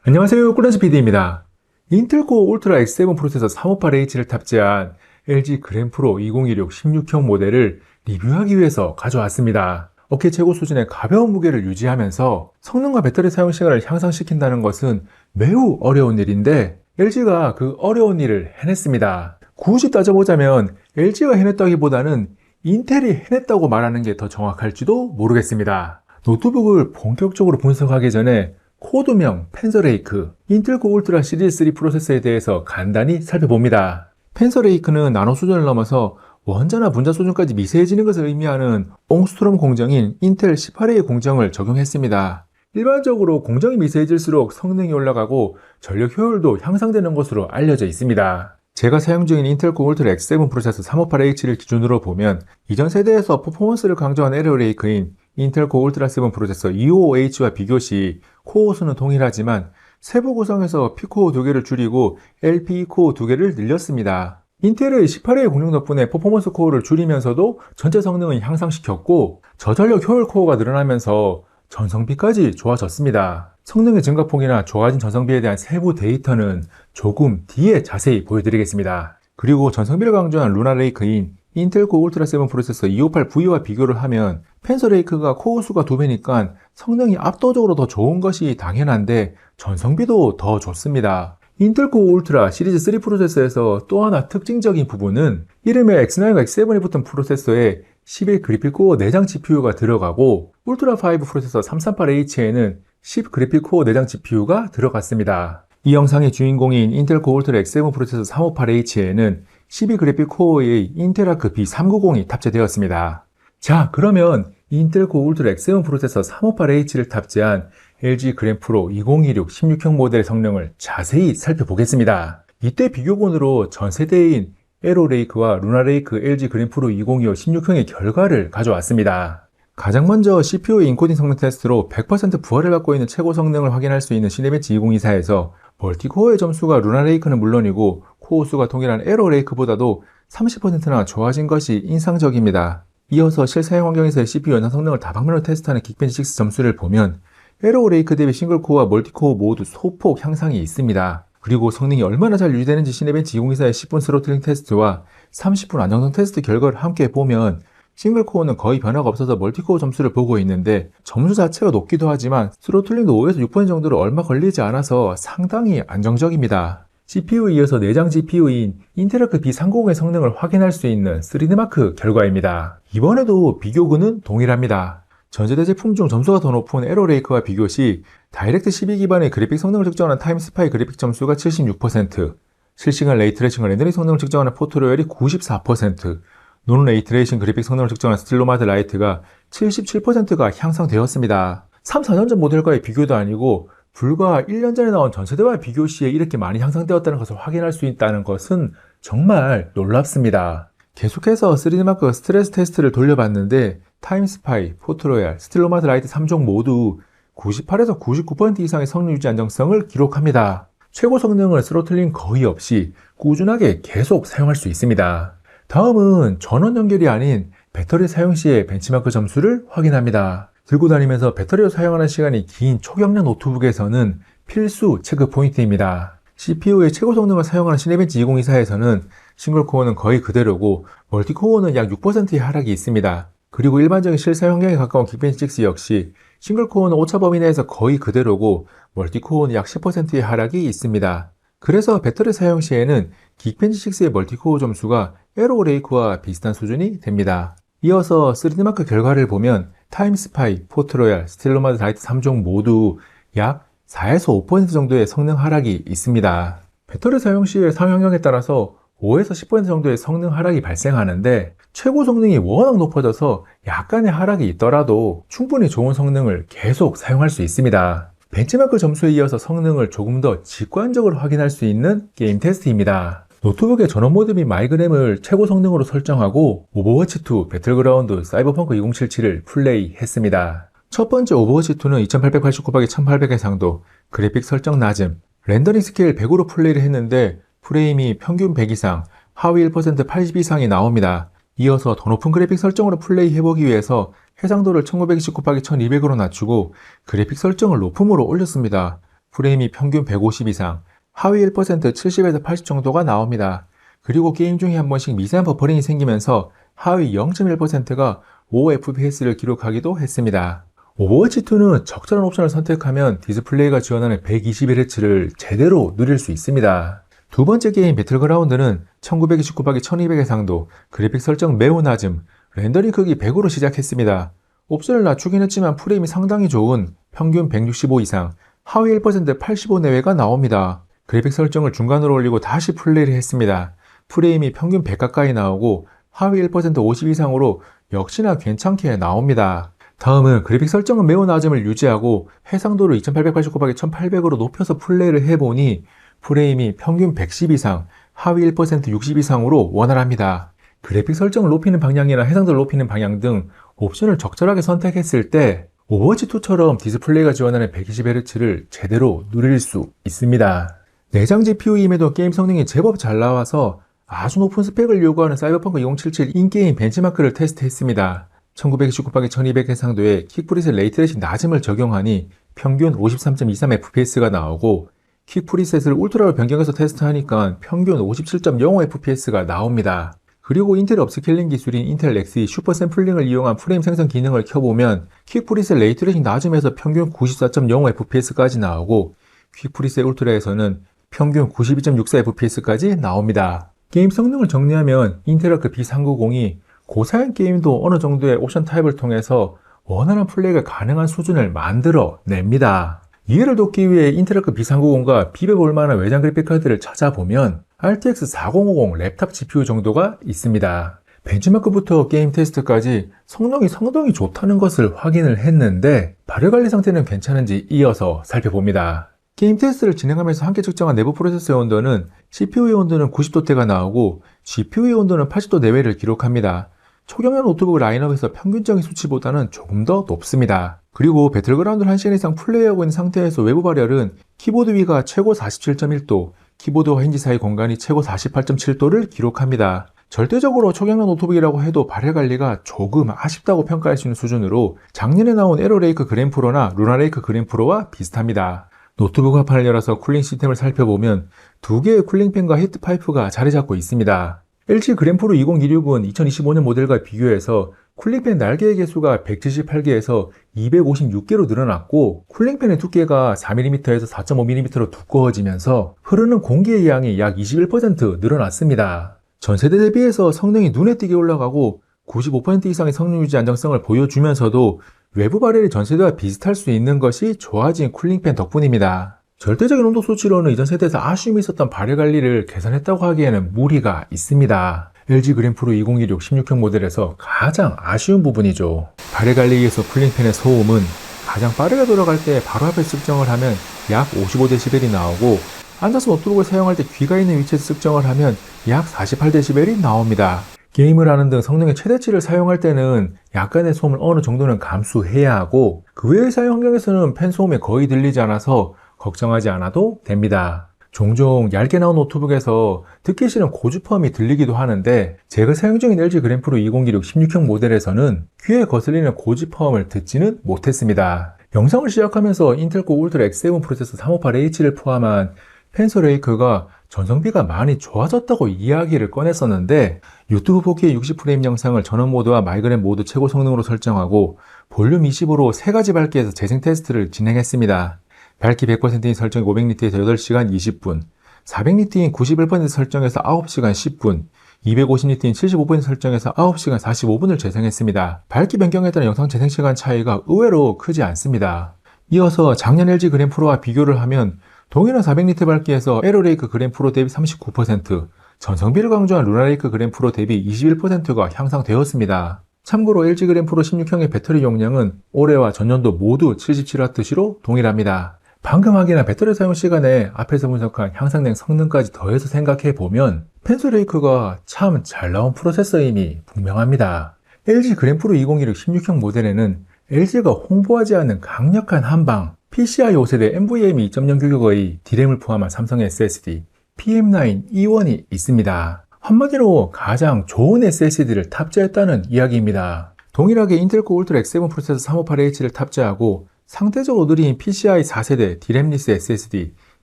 안녕하세요, 꿀ren즈 PD입니다. 인텔 코어 울트라 X7 프로세서 358H를 탑재한 LG 그랜프로 2016 16형 모델을 리뷰하기 위해서 가져왔습니다. 업계 최고 수준의 가벼운 무게를 유지하면서 성능과 배터리 사용 시간을 향상시킨다는 것은 매우 어려운 일인데 LG가 그 어려운 일을 해냈습니다. 굳이 따져보자면 LG가 해냈다기보다는 인텔이 해냈다고 말하는 게 더 정확할지도 모르겠습니다. 노트북을 본격적으로 분석하기 전에 코드명 펜서레이크, 인텔 코 울트라 시리즈 3 프로세서에 대해서 간단히 살펴봅니다. 펜서레이크는 나노 수준을 넘어서 원자나 분자 수준까지 미세해지는 것을 의미하는 옹스트롬 공정인 인텔 18A의 공정을 적용했습니다. 일반적으로 공정이 미세해질수록 성능이 올라가고 전력 효율도 향상되는 것으로 알려져 있습니다. 제가 사용 중인 인텔 코 울트라 X7 프로세서 358H를 기준으로 보면 이전 세대에서 퍼포먼스를 강조한 에러레이크인 인텔 코 울트라 7 프로세서 255H와 비교 시 코어 수는 동일하지만 세부 구성에서 P코어 2개를 줄이고 LPE 코어 2개를 늘렸습니다. 인텔의 18A 공정 덕분에 퍼포먼스 코어를 줄이면서도 전체 성능을 향상시켰고 저전력 효율 코어가 늘어나면서 전성비까지 좋아졌습니다. 성능의 증가폭이나 좋아진 전성비에 대한 세부 데이터는 조금 뒤에 자세히 보여드리겠습니다. 그리고 전성비를 강조한 루나레이크인 인텔 코 울트라 7 프로세서 258V와 비교를 하면 펜서레이크가 코어 수가 2배니까 성능이 압도적으로 더 좋은 것이 당연한데 전성비도 더 좋습니다. 인텔 코 울트라 시리즈 3 프로세서에서 또 하나 특징적인 부분은 이름에 X9과 X7이 붙은 프로세서에 11 그래픽 코어 내장 GPU가 들어가고 울트라 5 프로세서 338H에는 10 그래픽 코어 내장 GPU가 들어갔습니다. 이 영상의 주인공인 인텔 코 울트라 X7 프로세서 358H에는 12 그래픽 코어의 인텔 아크 B390이 탑재되었습니다. 자, 그러면 인텔 코 울트라 X7 프로세서 358H를 탑재한 LG 그랜프로 2016 16형 모델의 성능을 자세히 살펴보겠습니다. 이때 비교본으로 전 세대인 에로레이크와 루나레이크 LG 그랜프로 2025 16형의 결과를 가져왔습니다. 가장 먼저 CPU의 인코딩 성능 테스트로 100% 부하를 갖고 있는 최고 성능을 확인할 수 있는 시네벤치 2024에서 멀티코어의 점수가 루나레이크는 물론이고 코어 수가 동일한 에로레이크보다도 30%나 좋아진 것이 인상적입니다. 이어서 실사용 환경에서의 CPU 연산 성능을 다방면으로 테스트하는 긱벤치 6 점수를 보면 에로레이크 대비 싱글코어와 멀티코어 모두 소폭 향상이 있습니다. 그리고 성능이 얼마나 잘 유지되는지 시네벤치 2024의 10분 스로틀링 테스트와 30분 안정성 테스트 결과를 함께 보면 싱글코어는 거의 변화가 없어서 멀티코어 점수를 보고 있는데 점수 자체가 높기도 하지만 스로틀링도 5에서 6% 정도로 얼마 걸리지 않아서 상당히 안정적입니다. CPU에 이어서 내장 GPU인 인텔 아크 B390의 성능을 확인할 수 있는 3D마크 결과입니다. 이번에도 비교군은 동일합니다. 전세대 제품 중 점수가 더 높은 에로레이크와 비교 시 다이렉트 12 기반의 그래픽 성능을 측정하는 타임스파이 그래픽 점수가 76%, 실시간 레이트레이싱과 렌더링 성능을 측정하는 포토로열이 94%, 논 레이트레이싱 그래픽 성능을 측정한 스틸로마드 라이트가 77%가 향상되었습니다. 3, 4년 전 모델과의 비교도 아니고 불과 1년 전에 나온 전세대와 비교 시에 이렇게 많이 향상되었다는 것을 확인할 수 있다는 것은 정말 놀랍습니다. 계속해서 3D마크 스트레스 테스트를 돌려봤는데 타임스파이, 포토로얄, 스틸로마드 라이트 3종 모두 98에서 99% 이상의 성능 유지 안정성을 기록합니다. 최고 성능을 스로틀링 거의 없이 꾸준하게 계속 사용할 수 있습니다. 다음은 전원 연결이 아닌 배터리 사용 시의 벤치마크 점수를 확인합니다. 들고 다니면서 배터리로 사용하는 시간이 긴 초경량 노트북에서는 필수 체크 포인트입니다. CPU의 최고 성능을 사용하는 시네벤치 2024에서는 싱글코어는 거의 그대로고 멀티코어는 약 6%의 하락이 있습니다. 그리고 일반적인 실사 환경에 가까운 긱벤치 6 역시 싱글코어는 오차 범위 내에서 거의 그대로고 멀티코어는 약 10%의 하락이 있습니다. 그래서 배터리 사용 시에는 긱벤치 6의 멀티코어 점수가 에로레이크와 비슷한 수준이 됩니다. 이어서 3D마크 결과를 보면 타임스파이, 포트로얄, 스틸로마드 라이트 3종 모두 약 4에서 5% 정도의 성능 하락이 있습니다. 배터리 사용 시의 사용 환경에 따라서 5에서 10% 정도의 성능 하락이 발생하는데 최고 성능이 워낙 높아져서 약간의 하락이 있더라도 충분히 좋은 성능을 계속 사용할 수 있습니다. 벤치마크 점수에 이어서 성능을 조금 더 직관적으로 확인할 수 있는 게임 테스트입니다. 노트북의 전원 모드 및 마이그램을 최고 성능으로 설정하고 오버워치2, 배틀그라운드, 사이버펑크 2077을 플레이했습니다. 첫 번째 오버워치2는 2880x1800 해상도, 그래픽 설정 낮음, 렌더링 스케일 100으로 플레이를 했는데 프레임이 평균 100 이상, 하위 1% 80 이상이 나옵니다. 이어서 더 높은 그래픽 설정으로 플레이해보기 위해서 해상도를 1920x1200으로 낮추고 그래픽 설정을 높음으로 올렸습니다. 프레임이 평균 150 이상, 하위 1% 70에서 80 정도가 나옵니다. 그리고 게임 중에 한 번씩 미세한 버퍼링이 생기면서 하위 0.1%가 5fps를 기록하기도 했습니다. 오버워치2는 적절한 옵션을 선택하면 디스플레이가 지원하는 121Hz를 제대로 누릴 수 있습니다. 두 번째 게임 배틀그라운드는 1929x 1200의 상도, 그래픽 설정 매우 낮음, 렌더링 크기 100으로 시작했습니다. 옵션을 낮추긴 했지만 프레임이 상당히 좋은 평균 165 이상, 하위 1% 85 내외가 나옵니다. 그래픽 설정을 중간으로 올리고 다시 플레이를 했습니다. 프레임이 평균 100 가까이 나오고 하위 1% 50 이상으로 역시나 괜찮게 나옵니다. 다음은 그래픽 설정은 매우 낮음을 유지하고 해상도를 2889x 1800으로 높여서 플레이를 해보니 프레임이 평균 110 이상, 하위 1% 60 이상으로 원활합니다. 그래픽 설정을 높이는 방향이나 해상도를 높이는 방향 등 옵션을 적절하게 선택했을 때 오버워치2처럼 디스플레이가 지원하는 120Hz를 제대로 누릴 수 있습니다. 내장 GPU임에도 게임 성능이 제법 잘 나와서 아주 높은 스펙을 요구하는 사이버펑크 2077 인게임 벤치마크를 테스트했습니다. 1929x 1200 해상도에 킥프리셋 레이트레이싱 낮음을 적용하니 평균 53.23fps가 나오고 킥프리셋을 울트라로 변경해서 테스트하니까 평균 57.05fps가 나옵니다. 그리고 인텔 업스케일링 기술인 인텔 Xe 슈퍼 샘플링을 이용한 프레임 생성 기능을 켜보면 퀵프리셋 레이트레이싱 낮음에서 평균 94.05fps까지 나오고 퀵프리셋 울트라에서는 평균 92.64fps까지 나옵니다. 게임 성능을 정리하면 인텔아크 B390이 고사양 게임도 어느 정도의 옵션 타입을 통해서 원활한 플레이가 가능한 수준을 만들어 냅니다. 이해를 돕기 위해 인텔아크 B390과 비벼볼 만한 외장 그래픽카드를 찾아보면 RTX 4050 랩탑 GPU 정도가 있습니다. 벤치마크부터 게임 테스트까지 성능이 상당히 좋다는 것을 확인을 했는데 발열 관리 상태는 괜찮은지 이어서 살펴봅니다. 게임 테스트를 진행하면서 함께 측정한 내부 프로세서의 온도는 CPU의 온도는 90도대가 나오고 GPU의 온도는 80도 내외를 기록합니다. 초경량 노트북 라인업에서 평균적인 수치보다는 조금 더 높습니다. 그리고 배틀그라운드를 1시간 이상 플레이하고 있는 상태에서 외부 발열은 키보드 위가 최고 47.1도, 키보드와 힌지 사이 공간이 최고 48.7도를 기록합니다. 절대적으로 초경량 노트북이라고 해도 발열 관리가 조금 아쉽다고 평가할 수 있는 수준으로 작년에 나온 에러레이크 그랜프로나 루나레이크 그랜프로와 비슷합니다. 노트북 화판을 열어서 쿨링 시스템을 살펴보면 두 개의 쿨링팬과 히트 파이프가 자리 잡고 있습니다. LG 그랜프로 2026은 2025년 모델과 비교해서 쿨링팬 날개의 개수가 178개에서 256개로 늘어났고 쿨링팬의 두께가 4mm에서 4.5mm로 두꺼워지면서 흐르는 공기의 양이 약 21% 늘어났습니다. 전세대 대비해서 성능이 눈에 띄게 올라가고 95% 이상의 성능 유지 안정성을 보여주면서도 외부 발열이 전세대와 비슷할 수 있는 것이 좋아진 쿨링팬 덕분입니다. 절대적인 온도 수치로는 이전 세대에서 아쉬움이 있었던 발열 관리를 개선했다고 하기에는 무리가 있습니다. LG 그랜프로 2016 16형 모델에서 가장 아쉬운 부분이죠. 발열 관리에 의해서 쿨링팬의 소음은 가장 빠르게 돌아갈 때 바로 앞에 측정을 하면 약 55dB이 나오고 앉아서 노트북을 사용할 때 귀가 있는 위치에서 측정을 하면 약 48dB이 나옵니다. 게임을 하는 등 성능의 최대치를 사용할 때는 약간의 소음을 어느 정도는 감수해야 하고 그 외의 사용 환경에서는 팬 소음이 거의 들리지 않아서 걱정하지 않아도 됩니다. 종종 얇게 나온 노트북에서 듣기 싫은 고주파음이 들리기도 하는데 제가 사용 중인 LG 그랜프로 2016 16형 모델에서는 귀에 거슬리는 고주파음을 듣지는 못했습니다. 영상을 시작하면서 인텔 코 울트라 X7 프로세서 358H를 포함한 펜서레이크가 전성비가 많이 좋아졌다고 이야기를 꺼냈었는데 유튜브 4K 60프레임 영상을 전원 모드와 마이그램 모드 최고 성능으로 설정하고 볼륨 20으로 3가지 밝기에서 재생 테스트를 진행했습니다. 밝기 100%인 설정이 500니트에서 8시간 20분, 400니트인 91% 설정에서 9시간 10분, 250니트인 75% 설정에서 9시간 45분을 재생했습니다. 밝기 변경에 따른 영상 재생 시간 차이가 의외로 크지 않습니다. 이어서 작년 LG 그랜프로와 비교를 하면 동일한 400니트 밝기에서 에러레이크 그랜프로 대비 39%, 전성비를 강조한 루나레이크 그랜프로 대비 21%가 향상되었습니다. 참고로 LG 그랜프로 16형의 배터리 용량은 올해와 전년도 모두 77W시로 동일합니다. 방금 확인한 배터리 사용 시간에 앞에서 분석한 향상된 성능까지 더해서 생각해보면 펜서레이크가 참 잘 나온 프로세서임이 분명합니다. LG 그랜프로 2016 16형 모델에는 LG가 홍보하지 않은 강력한 한방 PCI 5세대 NVMe 2.0 규격의 D램을 포함한 삼성 SSD PM9 E1이 있습니다. 한마디로 가장 좋은 SSD를 탑재했다는 이야기입니다. 동일하게 인텔 코 울트라 X7 프로세서 358H를 탑재하고 상대적으로 느린 PCI 4세대 D램리스 SSD,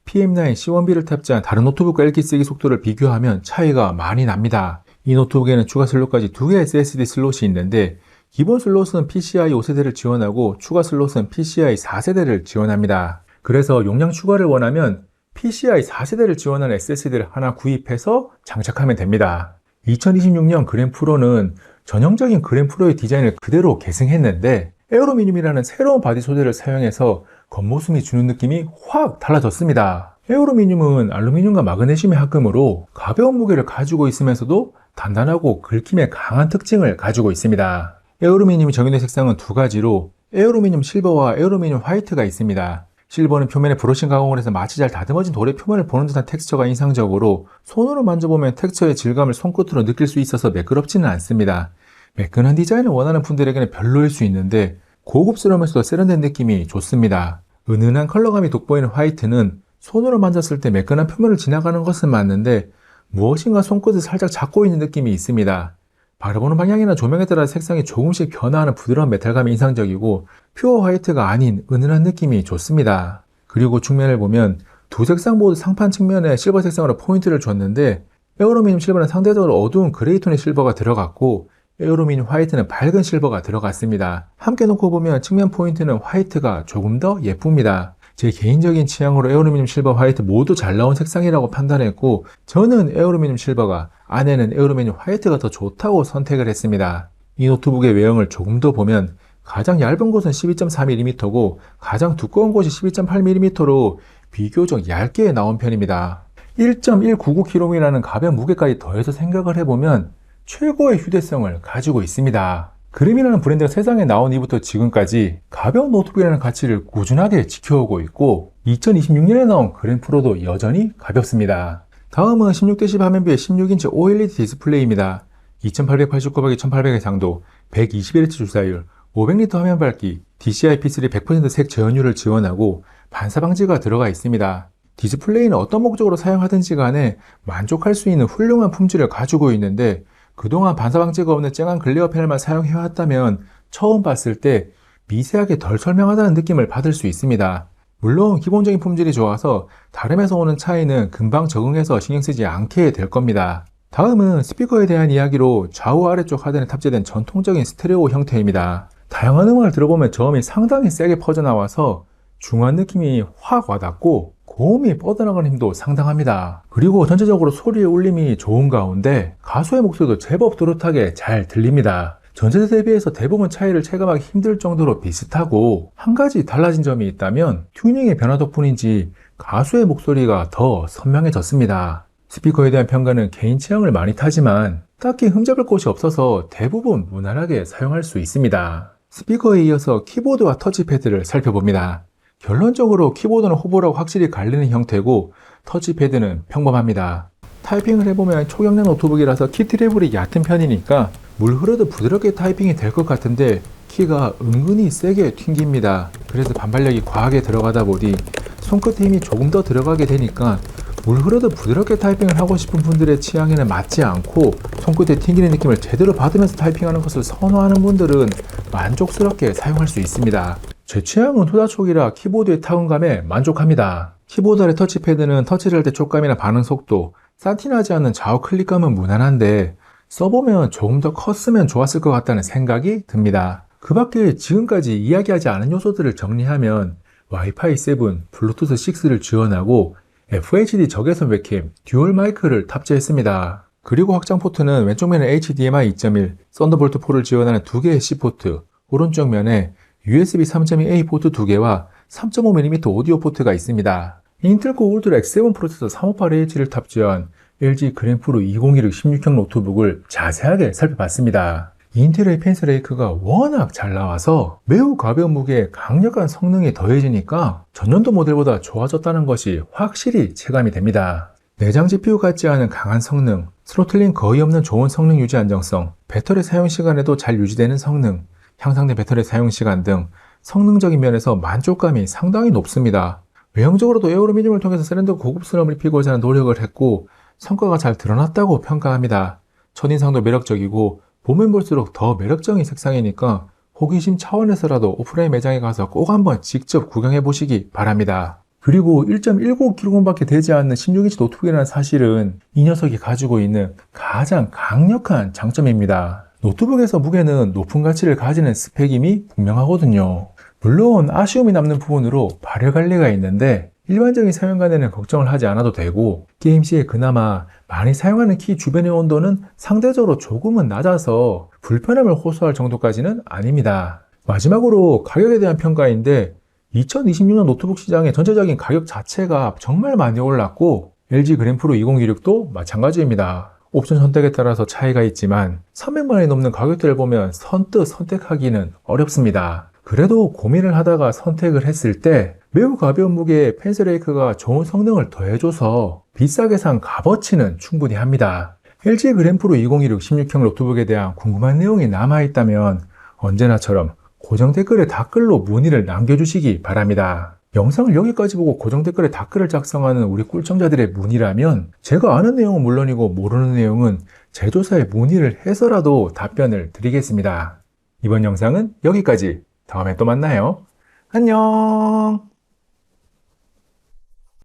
PM9 C1B를 탑재한 다른 노트북과 읽기 쓰기 속도를 비교하면 차이가 많이 납니다. 이 노트북에는 추가 슬롯까지 2개의 SSD 슬롯이 있는데 기본 슬롯은 PCI 5세대를 지원하고 추가 슬롯은 PCI 4세대를 지원합니다. 그래서 용량 추가를 원하면 PCI 4세대를 지원하는 SSD를 하나 구입해서 장착하면 됩니다. 2026년 그램 프로는 전형적인 그램 프로의 디자인을 그대로 계승했는데 에어로미늄이라는 새로운 바디 소재를 사용해서 겉모습이 주는 느낌이 확 달라졌습니다. 에어로미늄은 알루미늄과 마그네슘의 합금으로 가벼운 무게를 가지고 있으면서도 단단하고 긁힘에 강한 특징을 가지고 있습니다. 에어로미늄이 적용된 색상은 두 가지로 에어로미늄 실버와 에어로미늄 화이트가 있습니다. 실버는 표면에 브러싱 가공을 해서 마치 잘 다듬어진 돌의 표면을 보는 듯한 텍스처가 인상적으로 손으로 만져보면 텍스처의 질감을 손끝으로 느낄 수 있어서 매끄럽지는 않습니다. 매끈한 디자인을 원하는 분들에게는 별로일 수 있는데 고급스러우면서도 세련된 느낌이 좋습니다. 은은한 컬러감이 돋보이는 화이트는 손으로 만졌을 때 매끈한 표면을 지나가는 것은 맞는데 무엇인가 손끝을 살짝 잡고 있는 느낌이 있습니다. 바라보는 방향이나 조명에 따라 색상이 조금씩 변화하는 부드러운 메탈감이 인상적이고 퓨어 화이트가 아닌 은은한 느낌이 좋습니다. 그리고 측면을 보면 두 색상 모두 상판 측면에 실버 색상으로 포인트를 줬는데 에어로미늄 실버는 상대적으로 어두운 그레이 톤의 실버가 들어갔고 에어로미늄 화이트는 밝은 실버가 들어갔습니다. 함께 놓고 보면 측면 포인트는 화이트가 조금 더 예쁩니다. 제 개인적인 취향으로 에어로미늄 실버 화이트 모두 잘 나온 색상이라고 판단했고 저는 에어로미늄 실버가 안에는 에어로미늄 화이트가 더 좋다고 선택을 했습니다. 이 노트북의 외형을 조금 더 보면 가장 얇은 곳은 12.4mm고 가장 두꺼운 곳이 12.8mm로 비교적 얇게 나온 편입니다. 1.199kg이라는 가벼운 무게까지 더해서 생각을 해보면 최고의 휴대성을 가지고 있습니다. 그램이라는 브랜드가 세상에 나온 이후부터 지금까지 가벼운 노트북이라는 가치를 꾸준하게 지켜오고 있고 2026년에 나온 그램 프로도 여전히 가볍습니다. 다음은 16:10 화면비의 16인치 OLED 디스플레이입니다. 2889x 1800의 상도, 121Hz 주사율, 500리터 화면 밝기, DCI-P3 100% 색 재현율을 지원하고 반사 방지가 들어가 있습니다. 디스플레이는 어떤 목적으로 사용하든지 간에 만족할 수 있는 훌륭한 품질을 가지고 있는데 그동안 반사 방지가 없는 쨍한 글레어 패널만 사용해왔다면 처음 봤을 때 미세하게 덜 설명하다는 느낌을 받을 수 있습니다. 물론 기본적인 품질이 좋아서 다름에서 오는 차이는 금방 적응해서 신경 쓰지 않게 될 겁니다. 다음은 스피커에 대한 이야기로 좌우 아래쪽 하단에 탑재된 전통적인 스테레오 형태입니다. 다양한 음악을 들어보면 저음이 상당히 세게 퍼져나와서 중후한 느낌이 확 와닿고 고음이 뻗어나가는 힘도 상당합니다. 그리고 전체적으로 소리의 울림이 좋은 가운데 가수의 목소리도 제법 또렷하게 잘 들립니다. 전세대 대비해서 대부분 차이를 체감하기 힘들 정도로 비슷하고 한 가지 달라진 점이 있다면 튜닝의 변화 덕분인지 가수의 목소리가 더 선명해졌습니다. 스피커에 대한 평가는 개인 취향을 많이 타지만 딱히 흠잡을 곳이 없어서 대부분 무난하게 사용할 수 있습니다. 스피커에 이어서 키보드와 터치패드를 살펴봅니다. 결론적으로 키보드는 호불호가 확실히 갈리는 형태고 터치패드는 평범합니다. 타이핑을 해보면 초경량 노트북이라서 키 트래블이 얕은 편이니까 물 흐르듯 부드럽게 타이핑이 될 것 같은데 키가 은근히 세게 튕깁니다. 그래서 반발력이 과하게 들어가다 보니 손끝에 힘이 조금 더 들어가게 되니까 물 흐르듯 부드럽게 타이핑을 하고 싶은 분들의 취향에는 맞지 않고 손끝에 튕기는 느낌을 제대로 받으면서 타이핑하는 것을 선호하는 분들은 만족스럽게 사용할 수 있습니다. 제 취향은 후다촉이라 키보드의 타건감에 만족합니다. 키보드 아래 터치패드는 터치를 할 때 촉감이나 반응 속도, 산티나지 않는 좌우 클릭감은 무난한데 써보면 조금 더 컸으면 좋았을 것 같다는 생각이 듭니다. 그 밖에 지금까지 이야기하지 않은 요소들을 정리하면 와이파이 7, 블루투스 6를 지원하고 FHD 적외선 웹캠, 듀얼 마이크를 탑재했습니다. 그리고 확장 포트는 왼쪽 면에 HDMI 2.1, 썬더볼트 4를 지원하는 2개의 C포트, 오른쪽 면에 USB 3.2A 포트 2개와 3.5mm 오디오 포트가 있습니다. 인텔 코어 울트라 X7 프로세서 358H를 탑재한 LG 그램 프로 2016 16형 노트북을 자세하게 살펴봤습니다. 인텔의 펜슬 레이크가 워낙 잘 나와서 매우 가벼운 무게에 강력한 성능이 더해지니까 전년도 모델보다 좋아졌다는 것이 확실히 체감이 됩니다. 내장 GPU 같지 않은 강한 성능, 스로틀링 거의 없는 좋은 성능 유지 안정성, 배터리 사용 시간에도 잘 유지되는 성능, 향상된 배터리 사용 시간 등 성능적인 면에서 만족감이 상당히 높습니다. 외형적으로도 에어로미늄을 통해서 세련되고 고급스러움을 입히고자 하는 노력을 했고 성과가 잘 드러났다고 평가합니다. 첫인상도 매력적이고 보면 볼수록 더 매력적인 색상이니까 호기심 차원에서라도 오프라인 매장에 가서 꼭 한번 직접 구경해 보시기 바랍니다. 그리고 1.19kg밖에 되지 않는 16인치 노트북이라는 사실은 이 녀석이 가지고 있는 가장 강력한 장점입니다. 노트북에서 무게는 높은 가치를 가지는 스펙임이 분명하거든요. 물론 아쉬움이 남는 부분으로 발열 관리가 있는데 일반적인 사용간에는 걱정을 하지 않아도 되고, 게임 시에 그나마 많이 사용하는 키 주변의 온도는 상대적으로 조금은 낮아서 불편함을 호소할 정도까지는 아닙니다. 마지막으로 가격에 대한 평가인데, 2026년 노트북 시장의 전체적인 가격 자체가 정말 많이 올랐고 LG 그랜프로 2016도 마찬가지입니다. 옵션 선택에 따라서 차이가 있지만 300만 원이 넘는 가격대를 보면 선뜻 선택하기는 어렵습니다. 그래도 고민을 하다가 선택을 했을 때 매우 가벼운 무게에 펜스레이크가 좋은 성능을 더해줘서 비싸게 산 값어치는 충분히 합니다. LG 그랜프로 2016 16형 노트북에 대한 궁금한 내용이 남아있다면 언제나처럼 고정 댓글에 댓글로 문의를 남겨주시기 바랍니다. 영상을 여기까지 보고 고정 댓글에 댓글을 작성하는 우리 꿀청자들의 문의라면 제가 아는 내용은 물론이고 모르는 내용은 제조사에 문의를 해서라도 답변을 드리겠습니다. 이번 영상은 여기까지. 다음에 또 만나요. 안녕.